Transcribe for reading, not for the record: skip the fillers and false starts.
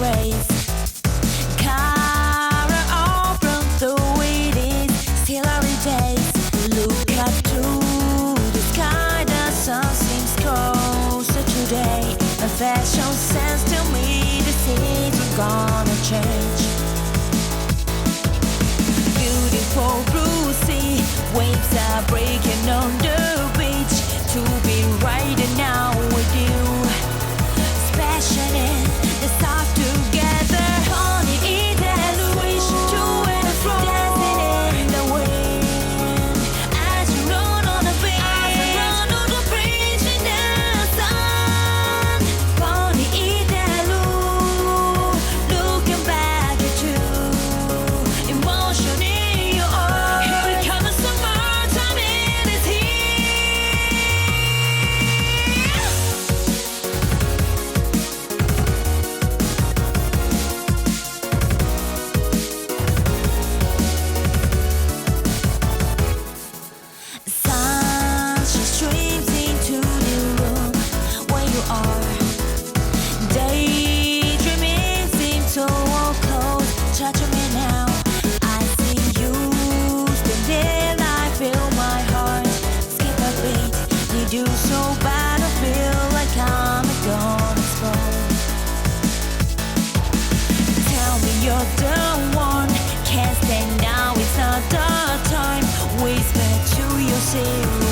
race. Color all from the way it is, still early days. Look up to the sky, the sun seems closer today. My fashion sense tell me the season's gonna change. Beautiful blue sea, waves are breaking on the beach. To be right now with you, special in the stars together. Honey, it's elusion to and fro, dancing in the wind. As you run on the beach, in the sun. Honey, it's looking back at you, emotion in your eyes. Here we come in summertime, it is here. Sunshine streams into the room where you are. Daydreaming seems so close, touching me now. I see you standing, I feel my heart skip a beat. Need you so bad, I feel like I'm gonna explode. Tell me you're the one, can't stay now, it's not the time. Whisper to yourself.